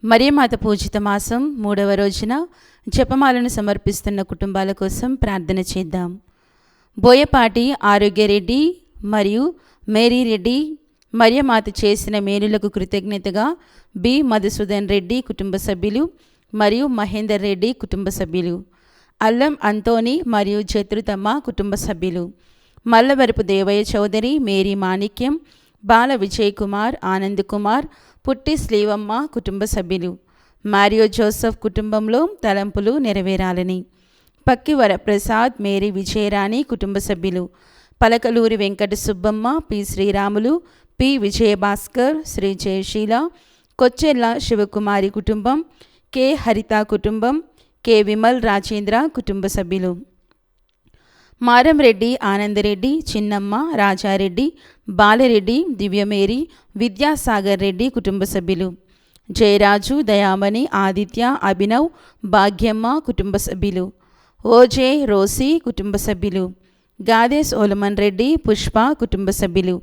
మరియమాత పూజిత మాసం 3వ రోజున జపమాలను సమర్పిస్తున్న కుటుంబాల కోసం ప్రార్థన చేద్దాం. బోయపాటి ఆరోగ్యరెడ్డి మరియు మేరీ రెడ్డి మరియమాత చేసిన మేలులకు కృతజ్ఞతగా బి మధుసూదన్ రెడ్డి కుటుంబ సభ్యులు మరియు మహేందర్ రెడ్డి కుటుంబ సభ్యులు, అల్లం అంతోని మరియు జత్రుతమ్మ కుటుంబ సభ్యులు, మల్లవరపు దేవయ్య చౌదరి, మేరీ మాణిక్యం, బాల విజయ్ కుమార్, ఆనంద్ కుమార్, పుట్టి శ్రీవమ్మ కుటుంబ సభ్యులు, మారియో జోసెఫ్ కుటుంబంలో తలంపులు నెరవేరాలని, పక్కి వరప్రసాద్, మేరీ విజయరాణి కుటుంబ సభ్యులు, పలకలూరి వెంకట సుబ్బమ్మ, పి శ్రీరాములు, పి విజయభాస్కర్, శ్రీ జయశీల, కొచ్చెల్ల శివకుమారి కుటుంబం, కె హరిత కుటుంబం, కె విమల్ రాజేంద్ర కుటుంబ సభ్యులు, మారంరెడ్డి ఆనందరెడ్డి, చిన్నమ్మ, రాజారెడ్డి, బాలరెడ్డి, దివ్యమేరి, విద్యాసాగర్ రెడ్డి కుటుంబ సభ్యులు, జయరాజు, దయామణి, ఆదిత్య, అభినవ్, భాగ్యమ్మ కుటుంబ సభ్యులు, ఓజే, రోసి కుటుంబ సభ్యులు, గాదేశ్ ఓలమన్ రెడ్డి, పుష్ప కుటుంబ సభ్యులు,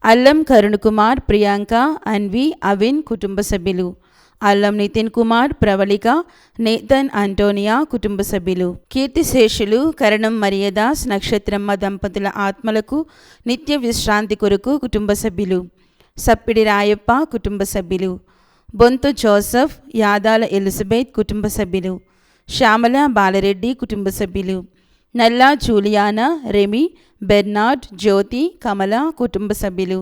అల్లం కరుణ్ కుమార్, ప్రియాంక, అన్వి, అవిన్ కుటుంబ సభ్యులు, అల్లం నితిన్ కుమార్, ప్రవళిక, నేతన్, అంటోనియా కుటుంబ సభ్యులు, కీర్తిశేషులు కరణం మరియదాస్, నక్షత్రమ్మ దంపతుల ఆత్మలకు నిత్య విశ్రాంతి కొరకు కుటుంబ సభ్యులు, సప్పిడి రాయప్ప కుటుంబ సభ్యులు, బొంతు జోసెఫ్, యాదాల ఎలిజబెత్ కుటుంబ సభ్యులు, శ్యామల బాలరెడ్డి కుటుంబ సభ్యులు, నల్లా జూలియానా, రెమి, బెర్నార్డ్, జ్యోతి, కమల కుటుంబ సభ్యులు,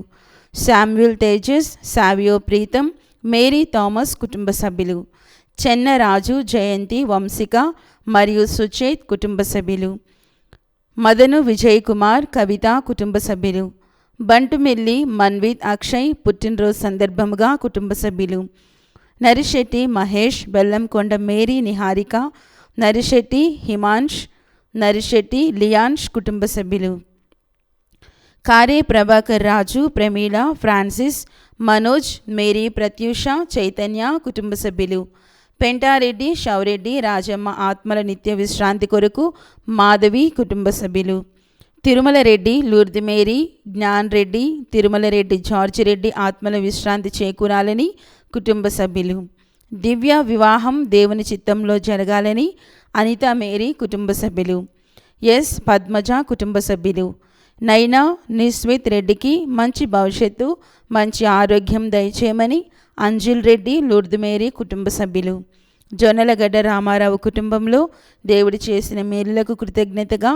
Samuel Tejas, Savio Pritam, Mary Thomas కుటుంబ సభ్యులు, చెన్న రాజు, జయంతి, వంశిక మరియు సుచేత్ కుటుంబ సభ్యులు, మదను విజయ్ కుమార్, కవిత కుటుంబ సభ్యులు, బంటుమిల్లి, మన్విత్, అక్షయ్ పుట్టినరోజు సందర్భముగా కుటుంబ సభ్యులు, నరిశెట్టి మహేష్, బెల్లంకొండ మేరీ, నిహారిక, నరిశెట్టి హిమాంష్, నరిశెట్టి లియాన్ష్ కుటుంబ సభ్యులు, కారే ప్రభాకర్ రాజు, ప్రమీల, ఫ్రాన్సిస్, మనోజ్, మేరీ, ప్రత్యూష, చైతన్య కుటుంబ సభ్యులు, పెంటారెడ్డి, షౌరెడ్డి, రాజమ్మ ఆత్మల నిత్య విశ్రాంతి కొరకు మాధవి కుటుంబ సభ్యులు, తిరుమల రెడ్డి, లూర్ది మేరీ, జ్ఞాన్ రెడ్డి, తిరుమల రెడ్డి, జార్జి రెడ్డి ఆత్మల విశ్రాంతి చేకూరాలని కుటుంబ సభ్యులు, దివ్య వివాహం దేవుని చిత్తంలో జరగాలని అనిత మేరీ కుటుంబ సభ్యులు, ఎస్ పద్మజ కుటుంబ సభ్యులు, నైనా నిస్మిత్ రెడ్డికి మంచి భవిష్యత్తు, మంచి ఆరోగ్యం దయచేయమని అంజుల్ రెడ్డి, లూర్ది మేరీ కుటుంబ సభ్యులు, జొన్నలగడ్డ రామారావు కుటుంబంలో దేవుడి చేసిన మేలులకు కృతజ్ఞతగా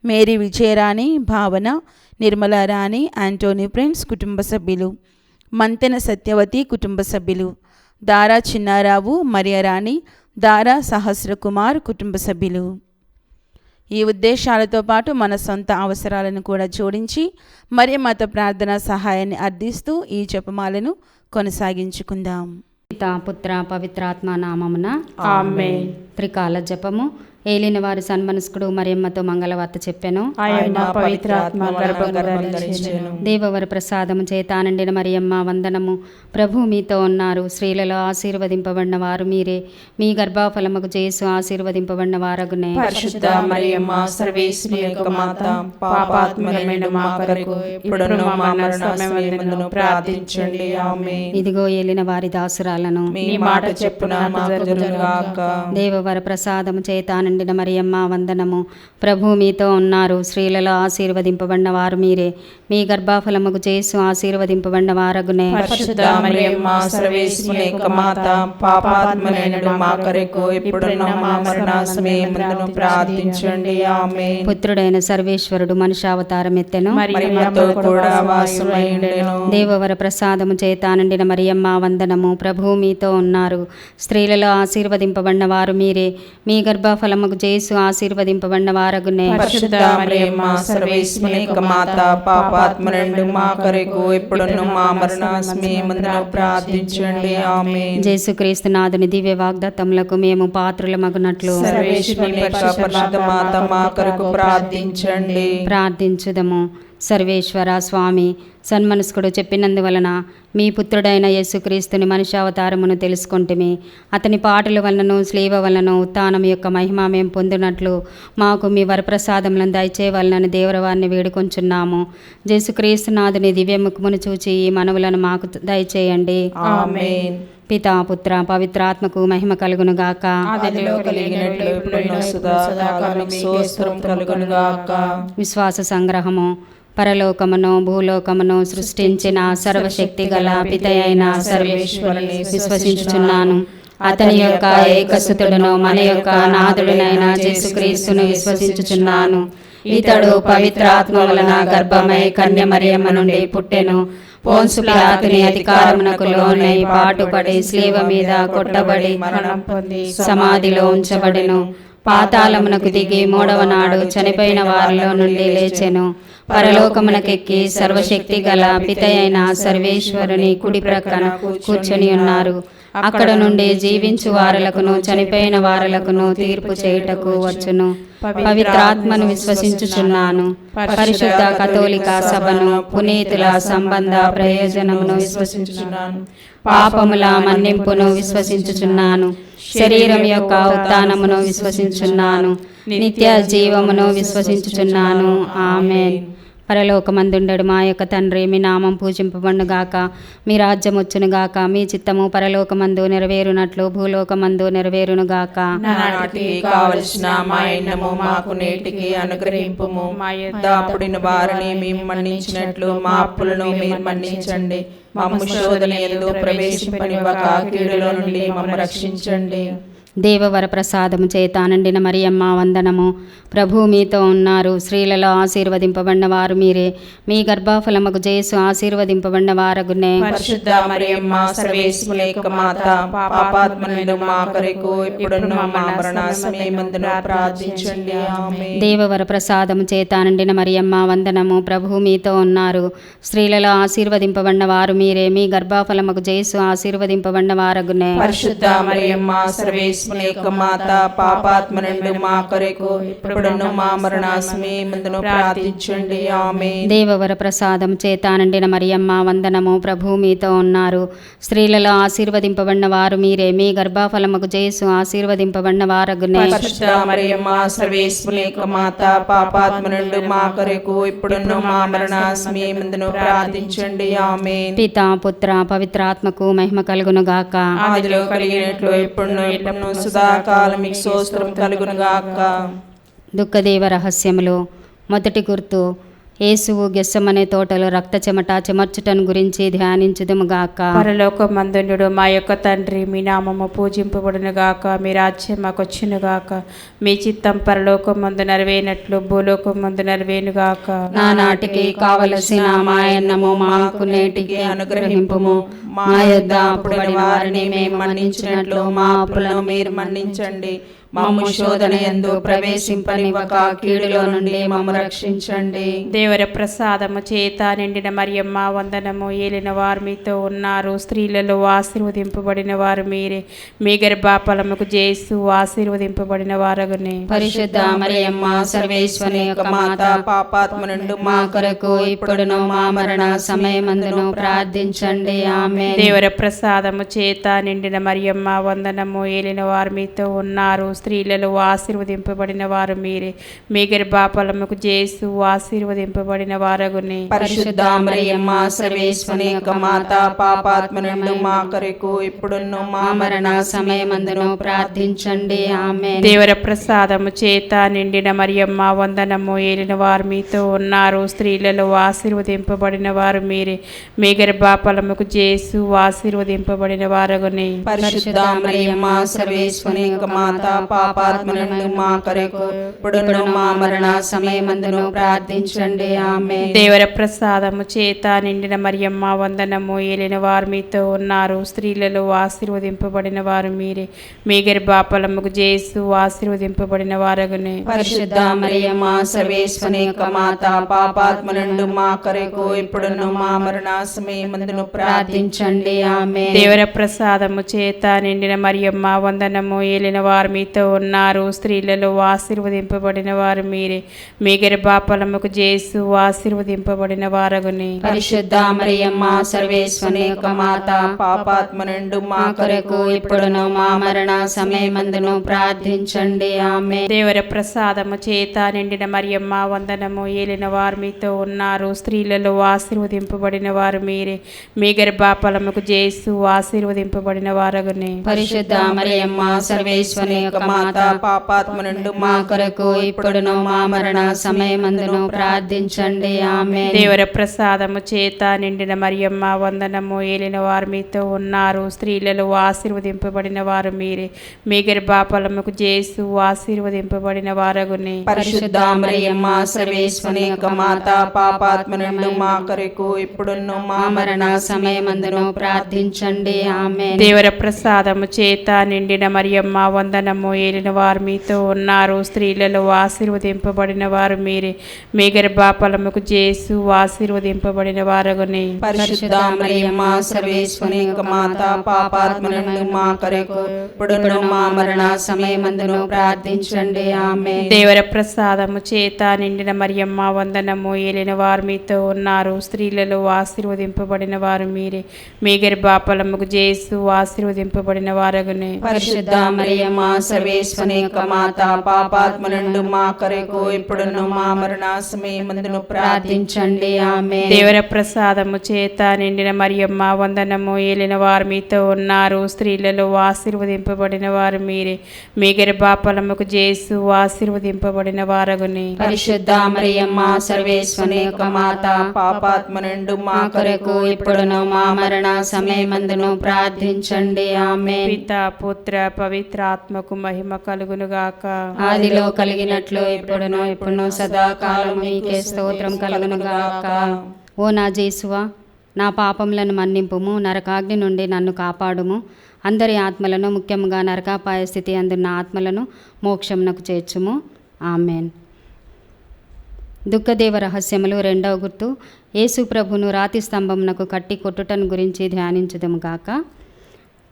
మేరీ విజయరాణి, భావన, నిర్మల రాణి, యాంటోనీ ప్రిన్స్ కుటుంబ సభ్యులు, మంతెన సత్యవతి కుటుంబ సభ్యులు, దారా చిన్నారావు, మరియరాణి, దారా సహస్రకుమార్ కుటుంబ సభ్యులు. ఈ ఉద్దేశాలతో పాటు మన సొంత అవసరాలను కూడా జోడించి మరియమాత ప్రార్థనా సహాయాన్ని అర్థిస్తూ ఈ జపమాలను కొనసాగించుకుందాం. పితా పుత్ర పవిత్రాత్మ నామమున ఆమేన్. త్రికాల జపము. ఏలిన వారు సన్మనస్కుడు మరియమ్మతో మంగళవార్త చెప్పెను. ఆయన పవిత్రాత్మ గర్భధరించెను. దేవవర ప్రసాదము చేతానండిన మరియమ్మ వందనము. ప్రభు మీతో ఉన్నారు. స్త్రీలలో ఆశీర్వదింపబడిన వారు మీరే. మీ గర్భఫలముకు చేసు ఆశీర్వదింపబడిన వారగునే. పరిశుద్ధ మరియమ్మ సర్వేశ్వరి యొక్క మాత, పాపాత్మలమైన మా కొరకు ఇప్పుడును మా మరణ సమయమందును ప్రార్థించండి. ఆమేన్. ఇదిగో ఏలిన వారి దాసురాలను. మీ మాట చెప్పున మాకు జరుగుగాక. దేవవర ప్రసాదము చేతానండిన మరియమ్మ వందనము. ప్రభు మీతో ఉన్నారు. స్త్రీలలో ఆశీర్వదింపబడిన వారు మీరే. మీ గర్భఫలముకు చేసు ఆశీర్వదింపబడిన వారగునే. పరిశుద్ధ మరియమ్మ సర్వేశ్వరి యొక్క మాత, పాపాత్మలైన మా కొరకు ఇప్పుడును మా మరణ సమయమందును ప్రార్థించండి. ఆమేన్. పుత్రుడైన సర్వేశ్వరుడు మనుష్యావతారం ఎత్తెను. మరియమ్మతో కూడా వాసమై ఉండెను. దేవవర ప్రసాదము చేతానండిన మరియమ్మ వందనము. ప్రభు మీతో ఉన్నారు. స్త్రీలలో ఆశీర్వదింపబడిన వారు మీరే. మీ గర్భఫలముకు చేసు ఆశీర్వదింపబడిన వారగునే. పరిశుద్ధ మరియమ్మ సర్వేశ్వరి యొక్క మాత, పాపాత్మలైన మా కొరకు ఇప్పుడును మా మరణ సమయమందున ప్రార్థించండి. ఆమేన్. యేసుక్రీస్తు నాథుని దివ్య వాగ్దత్తములకు మేము పాత్రులమగునట్లు సర్వేశ్వరి యొక్క పరిశుద్ధ మాత మా కొరకు ప్రార్థించండి. ప్రార్థించుదము. సర్వేశ్వర స్వామి, సన్మనస్కుడు చెప్పినందువలన మీ పుత్రుడైన యేసుక్రీస్తుని మనుష్యావతారమును తెలుసుకొంటిమి. అతని పాటల వలనను స్లీవ వలనను ఉత్థానం యొక్క మహిమ మేము పొందినట్లు మాకు మీ వరప్రసాదములను దయచేయవలనని దేవరవారిని వేడుకొంచున్నాము. యేసుక్రీస్తు నాథుని దివ్యముఖమును చూచి ఈ మనవులను మాకు దయచేయండి. ఆమేన్. పితా పుత్ర పవిత్రాత్మకు మహిమ కలుగును గాక. ఆదిలో కలిగినట్లు ఎప్పుడైనా సదాకాలం స్తోత్రం కలుగును గాక. విశ్వాస సంగ్రహము. పరలోకమును భూలోకమును సృష్టించిన సర్వశక్తి గల పితయైన సర్వేశ్వరుని విశ్వసించుచున్నాను. అతని యొక్క ఏకసుతుడును మన యొక్క నాథుడునైన యేసుక్రీస్తును విశ్వసించుచున్నాను. ఇతడు పవిత్రాత్మ వలన గర్భమై కన్య మరియమ్మ నుండి పుట్టెను. పోన్సు పిలాతుని అధికారమునకు లోనై పాటుపడి శిలువ మీద కొట్టబడి మరణం పొంది సమాధిలో ఉంచబడెను. పాతాళమునకు దిగి మూడవ నాడు చనిపోయిన వారిలో నుండి లేచెను. పరలోకమునకెక్కి సర్వశక్తి గల పితయైన సర్వేశ్వరుని కుడి ప్రక్కన కూర్చొని ఉన్నారు. అక్కడ నుండి జీవించు వారలకును చనిపోయిన వారలకును తీర్పు చేయుటకు వచ్చును. పవిత్రాత్మను విశ్వసించుచున్నాను. పరిశుద్ధ కథోలిక సభను, పునీతుల సంబంధ ప్రయోజనమును విశ్వసించుచున్నాను. పాపముల మన్నింపును విశ్వసించుచున్నాను. శరీరం యొక్క ఉత్థానమును విశ్వసించుచున్నాను. నిత్య జీవమును విశ్వసించుచున్నాను. ఆమేన్. పరలోకమందుండడు మా యొక్క తండ్రి, మీ నామం పూజింపబడుగాక, మీ రాజ్యం వచ్చునుగాక, మీ చిత్తము పరలోకమందు నెరవేరునట్లు భూలోకమందు నెరవేరునుగాక. నాటికి కావలసిన మా అన్నము మాకు నేటికి అనుగ్రహింపుము. మా దాపుడిన వారిని మేము మన్నించినట్లు మా అప్పులను మీరు మన్నించండి. మమ్ము శోధన యందు ప్రవేశింపనివ్వక కీడులో నుండి మమ్ము రక్షించండి. దేవవర ప్రసాదము చేత నిండిన మరియమ్మ వందనము. ప్రభు మీతో ఉన్నారు. స్త్రీలలో ఆశీర్వదింపబడిన వారు మీరే. మీ గర్భఫలముకు యేసు ఆశీర్వదింపబడిన వారగునే. పరిశుద్ధ మరియమ్మ సర్వేశ్వరుని యొక్క మాత, పాపాత్మనులు మా కొరకు ఇప్పుడున్న మా మరణ సమయమందున ప్రార్థించండి. ఆమేన్. దేవవర ప్రసాదము చేత నిండిన మరియమ్మ వందనము. ప్రభు మీతో ఉన్నారు. స్త్రీలలో ఆశీర్వదింపబడిన వారు మీరే. మీ గర్భఫలముకు యేసు ఆశీర్వదింపబడిన వారగునే. పరిశుద్ధ మరియమ్మ సర్వేశ్వరుని యొక్క మాత, పాపాత్మ నుండి మా కొరకు ఇప్పుడున్న మా మరణ సమయమందున ప్రార్థించండి. ఆమేన్. దేవవర ప్రసాదం చేత నిండిన మరియమ్మ వందనము. ప్రభు మీతో ఉన్నారు. స్త్రీలలో ఆశీర్వదింపబడిన వారు మీరే. మీ గర్భఫలముకు యేసు ఆశీర్వదింపబడిన వారగునే. పరిశుద్ధ మరియమ్మ సర్వేశ్వరుని యొక్క మాత, పాపాత్మ నుండి మా కొరకు ఇప్పుడున్న మా మరణ సమయమందున ప్రార్థించండి. ఆమేన్. పితా పుత్ర పవిత్రాత్మకు మహిమ కలుగును గాక. ఆదిలో కలిగినట్లు ఎప్పుడును సదాకాలం మీకు స్తోత్రం కలుగును గాక. దుఃఖదేవ రహస్యములు. మొదటి గుర్తు, యేసువు గెస్సమనే తోటలో రక్త చెమట చెమర్చుటను గురించి ధ్యానించుదుముగాక. పరలోకమందుండు మా యొక్క తండ్రి, మీ నామము పూజింపబడునుగాక, మీ రాజ్యం మాకు వచ్చునుగాక, మీ చిత్తం పరలోకమందు నెరవేరినట్లు భూలోకమందు నెరవేరుగాక. నానాటికి కావలసిన మాయన్నము మాకు నేటికి అనుగ్రహింపుము. మా యొద్ద అప్పుడైన వారిని మేము మన్నించినట్లు మా అప్పులను మీరు మన్నించండి. మమ్ము శోధన యందు ప్రవేశింపనివ్వక కీడులో నుండి మమ్ము రక్షించండి. దేవర ప్రసాదము చేత నిండిన మరియమ్మ వందనము. ఏలిన వారు మీతో ఉన్నారు. స్త్రీలలో ఆశీర్వదింపబడిన వారు మీరే. మీ గర్భఫలముకు యేసు ఆశీర్వదింపబడిన వారగునే. పరిశుద్ధ మరియమ్మ సర్వేశ్వరుని యొక్క మాత, పాపాత్మ నుండి మా కొరకు ఇప్పుడును మా మరణ సమయమందును ప్రార్థించండి. ఆమేన్. దేవర ప్రసాదము చేత నిండిన మరియమ్మ వందనము. ఏలిన వారు మీతో ఉన్నారు. స్త్రీలలో ఆశీర్వదింపబడిన వారు మీరే. మీ గర్భఫలముకు యేసు ఆశీర్వదింపబడిన వారగునే. పరిశుద్ధ మరియమ్మ సర్వేశ్వరుని యొక్క మాత, పాపాత్మ నుండి మా కొరకు ఇప్పుడున్న మా మరణ సమయమందును ప్రార్థించండి. ఆమేన్. దేవర ప్రసాదము చేత నిండిన మరియమ్మ వందనము. ఏలిన వారు మీతో ఉన్నారు. స్త్రీలలో ఆశీర్వదింపబడిన వారు మీరే. మీ గర్భఫలముకు యేసు ఆశీర్వదింపబడిన వారగునే. పరిశుద్ధ మరియమ్మ సర్వేశ్వరుని యొక్క మాత, పాపాత్మ నుండి మా కొరకు ఇప్పుడున్న మా మరణ సమయమందును ప్రార్థించండి. ఆమేన్. దేవర ప్రసాదము చేత నిండిన మరియమ్మ వందనము. ఏలిన వారు మీతో ఉన్నారు. స్త్రీలలో ఆశీర్వదింపబడిన వారు మీరే. మీ గర్భఫలముకు యేసు ఆశీర్వదింపబడిన వారగునే. పరిశుద్ధ మరియమ్మ సర్వేశ్వరుని యొక్క మాత, పాపాత్మ నుండి మా కొరకు ఇప్పుడున్న మా మరణ సమయమందును ప్రార్థించండి. ఆమేన్. దేవర ప్రసాదము చేత నిండిన మరియమ్మ వందనము. ఏలిన వారు మీతో మీతో ఉన్నారు. స్త్రీలలో ఆశీర్వదింపబడిన వారు మీరే. మీ గర్భఫలముకు యేసు ఆశీర్వదింపబడిన వారగుని. పరిశుద్ధ మరియమ్మ సర్వేశ్వరుని యొక్క మాత, పాపాత్మ నుండి మా కొరకు ఇప్పుడును మా మరణ సమయమందును ప్రార్థించండి. ఆమేన్. దేవర ప్రసాదము చేత నిండిన మరియమ్మ వందనము. ఏలిన వారు మీతో ఉన్నారు. స్త్రీలలో ఆశీర్వదింపబడిన వారు మీరే. మీ గర్భఫలముకు యేసు ఆశీర్వదింపబడిన వారగుని. పరిశుద్ధ మరియమ్మ సర్వేశ్వరుని యొక్క మాత, పాపాత్మ నుండి మా కొరకు ఇప్పుడును మా మరణ సమయమందును ప్రార్థించండి. ఆమేన్. దేవర ప్రసాదము చేత నిండిన మరియమ్మ వందనము. ఏలిన వారు మీతో ఉన్నారు. స్త్రీలలో ఆశీర్వదింపబడిన వారు మీరే. మీ గర్భఫలముకు యేసు ఆశీర్వదింపబడిన వారగుని. పరిశుద్ధ మరియమ్మ సర్వేశ్వరుని యొక్క మాత, పాపాత్మ నుండి మా కొరకు ఇప్పుడును మా మరణ సమయమందును ప్రార్థించండి. ఆమేన్. దేవర ప్రసాదము చేత నిండిన మరియమ్మ వందనము. ఏలిన వారు మీతో ఉన్నారు. స్త్రీలలో ఆశీర్వదింపబడిన వారు మీరే. మీ గర్భఫలముకు యేసు ఆశీర్వదింపబడిన వారగుని. పరిశుద్ధ మరియమ్మ సర్వేశ్వరుని యొక్క మాత, పాపాత్మ నుండి మా కొరకు ఇప్పుడును మా మరణ సమయమందును ప్రార్థించండి. ఆమేన్. దేవర ప్రసాదము చేత నిండిన మరియమ్మ వందనము. ఏలిన వారు మీతో ఉన్నారు. స్త్రీలలో ఆశీర్వదింపబడిన వారు మీరే. మీ గర్భఫలముకు యేసు ఆశీర్వదింపబడిన వారగుని. పరిశుద్ధ మరియమ్మ సర్వేశ్వరుని యొక్క మాత, పాపాత్మ నుండి మా కొరకు ఇప్పుడును మా మరణ సమయమందును ప్రార్థించండి. ఆమేన్. దేవర ప్రసాదము చేత నిండిన మరియమ్మ వందనము. ఏలిన వారు మీతో ఉన్నారు. స్త్రీలలో ఆశీర్వదింపబడిన వారు మీరే. మీ గర్భఫలముకు యేసు ఆశీర్వదింపబడిన వారగుని. పరిశుద్ధ మరియమ్మ సర్వేశ్వరుని యొక్క మాత, పాపాత్మ నుండి మా కొరకు ఇప్పుడును మా మరణ సమయమందును ప్రార్థించండి. ఆమేన్. పిత పుత్ర పవిత్ర ఆత్మకు మహిమ కలుగునుగాక. ఆదిలో కలిగినట్లు ఇప్పుడును సదాకాలం మీకే స్తోత్రం కలుగునుగాక. ఓ నా జేసువా, నా పాపములను మన్నింపుము, నరకాగ్ని నుండి నన్ను కాపాడుము. అందరి ఆత్మలను, ముఖ్యంగా నరకాపాయ స్థితి అందున్న ఆత్మలను మోక్షమునకు చేర్చుము. ఆమెన్. దుఃఖదేవ రహస్యములు. రెండవ గుర్తు, యేసు ప్రభును రాతి స్తంభమునకు కట్టి కొట్టుటను గురించి ధ్యానించుదము గాక.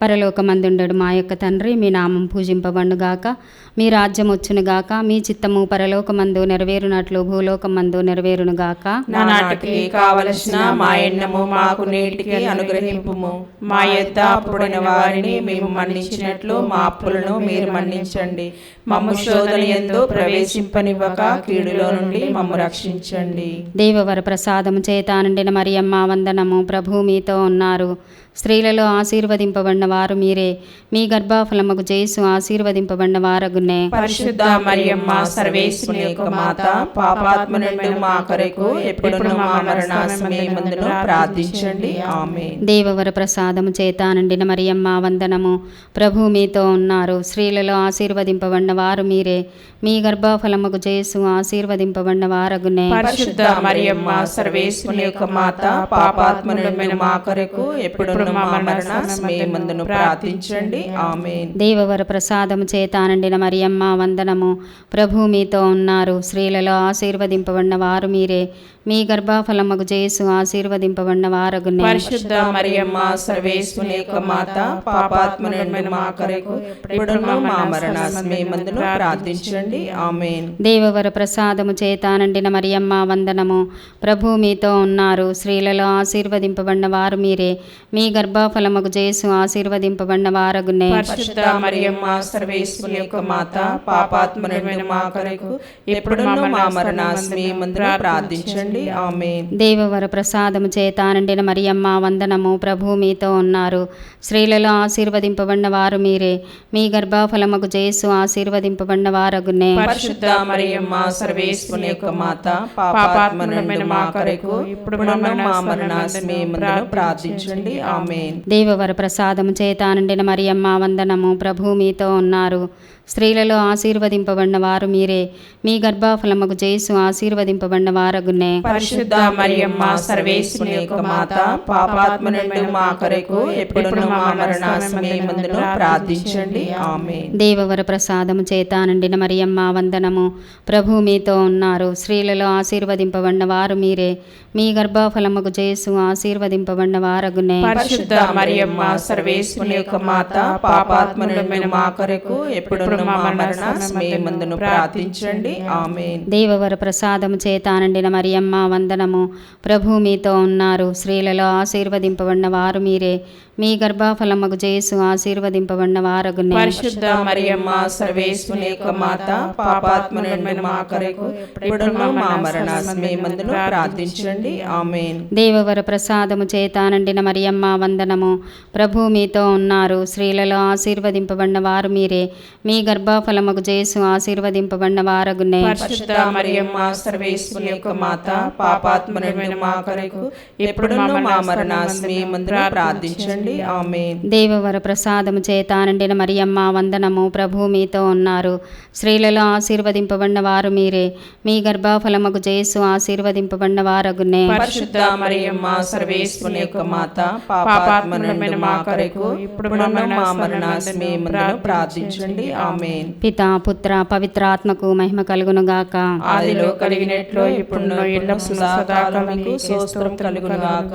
పరలోకమందుండడు మా యొక్క తండ్రి, మీ నామం పూజింపబడుగాక. మీ రాజ్యం వచ్చునుగాక. మీ చిత్తము పరలోకమందు నెరవేరునట్లు భూలోకమందు నెరవేరునుగాక. నానాటికి కావలసిన మా ఎన్నము మాకు నేటికి అనుగ్రహింపుము. మా యొద్ద అప్పుడైన వారిని మేము మన్నించినట్లు మా అప్పులను మీరు మన్నించండి. మమ్ము శోధన యందు ప్రవేశింపనివ్వక కీడులో నుండి మమ్ము రక్షించండి. దేవవర ప్రసాదము చేత నిండిన మరియమ్మ వందనము. ప్రభు మీతో ఉన్నారు. స్త్రీలలో ఆశీర్వదింపబడిన వారు మీరే. మీ గర్భఫలముకు యేసు ఆశీర్వదింపబడిన వారగునే. పరిశుద్ధ మరియమ్మ సర్వేశ్వరుని యొక్క మాత, పాపాత్మ నుండి మా కొరకు ఎప్పుడును మా మరణ సమయమందును ప్రార్థించండి. ఆమేన్. దేవవర ప్రసాదము చేత నిండిన మరియమ్మ వందనము. ప్రభు మీతో ఉన్నారు. స్త్రీలలో ఆశీర్వదింపబడిన వారు మీరే. మీ గర్భఫలముకు యేసు ఆశీర్వదింపబడిన వారగునే. పరిశుద్ధ మరియమ్మ సర్వేశ్వరుని యొక్క మాత, పాపాత్మ నుండి మా కొరకు ఎప్పుడును మా మరణ సమయమందును ప్రార్థించండి. ఆమేన్. దేవవర ప్రసాదము చేత నిండిన మరియమ్మ వందనము. ప్రభు మీతో ఉన్నారు. స్త్రీలలో ఆశీర్వదింపబడిన వారు మీరే. మీ గర్భఫలముకు యేసు ఆశీర్వదింపబడిన వారగునే. పరిశుద్ధ మరియమ్మ సర్వేశ్వరుని యొక్క మాత, పాపాత్మ నుండి మా కొరకు ఎప్పుడును మా మరణ సమయమందును ప్రార్థించండి. ఆమేన్. దేవవర ప్రసాదము చేత నిండిన మరియమ్మ వందనము. ప్రభు మీతో ఉన్నారు. స్త్రీలలో ఆశీర్వదింపబడిన వారు మీరే. మీ గర్భఫలముకు యేసు ఆశీర్వదింపబడిన వారగునే. పరిశుద్ధ మరియమ్మ సర్వేశ్వరుని యొక్క మాత, పాపాత్మ నుండి మా కొరకు ఎప్పుడును మా మరణ సమయమందును ప్రార్థించండి. ఆమేన్. దేవవర ప్రసాదము చేత నిండిన మరియమ్మ వందనము. ప్రభు మీతో ఉన్నారు. స్త్రీలలో ఆశీర్వదింపబడిన వారు మీరే. మీ గర్భఫలముకు యేసు ఆశీర్వదింపబడిన వారగునే. పరిశుద్ధ మరియమ్మ సర్వేశ్వరుని యొక్క మాత, పాపాత్మ నుండి మా కొరకు ఎప్పుడును మా మరణ సమయమందును ప్రార్థించండి. ఆమేన్. దేవవర ప్రసాదము చేత నిండిన మరియమ్మ వందనము. ప్రభు మీతో ఉన్నారు. స్త్రీలలో ఆశీర్వదింపబడిన వారు మీరే. మీ గర్భఫలముకు యేసు ఆశీర్వదింపబడిన వారగునే. పరిశుద్ధ మరియమ్మ సర్వేశ్వరుని యొక్క మాత, పాపాత్మ నుండి మా కొరకు ఎప్పుడును మా మరణ సమయమందును ప్రార్థించండి. ఆమేన్. దేవవర ప్రసాదము చేత నిండిన మరియమ్మ వందనము. ప్రభు మీతో ఉన్నారు. స్త్రీలలో ఆశీర్వదింపబడిన వారు మీరే. మీ గర్భఫలముకు చేసు ఆశీర్వదింపబడిన వారగునే. పరిశుద్ధ మరియమ్మ సర్వేశ్వరుని యొక్క మాత, పాపాత్మ నుండి మా కొరకు ఎప్పుడును మా మరణ సమయమందును ప్రార్థించండి. ఆమేన్. దేవవర ప్రసాదము చేత నిండిన మరియమ్మ వందనము. ప్రభు మీతో ఉన్నారు. స్త్రీలలో ఆశీర్వదింపబడిన వారు మీరే. మీ గర్భఫలముకు చేసు ఆశీర్వదింపబడిన వారగునే. పరిశుద్ధ మరియమ్మ సర్వేశ్వరుని యొక్క మాత, పాపాత్మ నుండి మా కొరకు ఎప్పుడును మా మరణ సమయమందును ప్రార్థించండి. ఆమేన్. దేవవర ప్రసాదము చేత నిండిన మరియమ్మ వందనము. ప్రభు మీతో ఉన్నారు. స్త్రీలలో ఆశీర్వదింపబడిన వారు మీరే. మీ గర్భఫలముకు చేసు ఆశీర్వదింపబడిన వారగునే. పరిశుద్ధ మరియమ్మ సర్వేశ్వరుని యొక్క మాత, పాపాత్మ నుండి మా కొరకు ఎప్పుడును మా మరణ సమయమందును ప్రార్థించండి. ఆమేన్. దేవవర ప్రసాదము చేత నిండిన మరియమ్మ వందనము. ప్రభు మీతో ఉన్నారు. స్త్రీలలో ఆశీర్వదింపబడిన వారు మీరే. మీ గర్భఫలముకు చేసు ఆశీర్వదింపబడిన వారగునే. పరిశుద్ధ మరియమ్మ సర్వేశ్వరుని యొక్క మాత, పాపాత్మ నుండి మా కొరకు ఎప్పుడును మా మరణ సమయమందును ప్రార్థించండి. ఆమేన్. పితా పుత్ర పవిత్రాత్మకు మహిమ కలుగును గాక. ఆదిలో కలిగినట్లు ఇప్పుడును ఎల్లప్పుడూ సదాకాలం మీకు స్తోత్రం కలుగును గాక.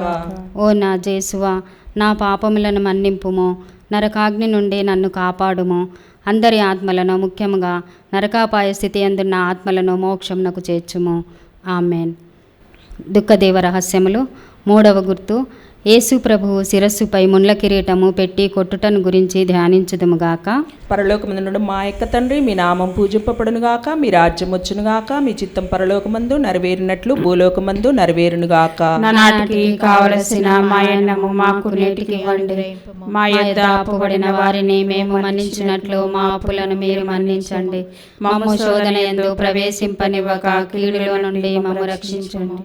ఓ నా జేసువా, నా పాపములను మన్నింపుము. నరకాగ్ని నుండి నన్ను కాపాడుము. అందరి ఆత్మలను, ముఖ్యముగా నరకాపాయ స్థితి అందున్న ఆత్మలను మోక్షమునకు చేర్చుము. ఆమెన్. దుఃఖదేవ రహస్యములు. 3వ గుర్తు, యేసు ప్రభువు శిరస్సుపై ముండ్ల కిరీటము పెట్టి కొట్టుటను గురించి ధ్యానించుదుముగాక. పరలోకమందునున్న మా యొక్క తండ్రి, మీ నామం పూజింపబడును గాక, మీ రాజ్యం వచ్చును గాక, మీ చిత్తం పరలోకమందు నెరవేరినట్లు భూలోకమందు నెరవేరును గాక. నాటికి కావలసిన మా అన్నము మాకు నేటికి ఇవ్వండి. మా యొద్ద అప్పుబడిన వారిని మేము మన్నించినట్లు మా అప్పులను మీరు మన్నించండి. మమ్ము శోధన యందు ప్రవేశింపనివ్వక కీడులో నుండి మమ్ము రక్షించండి.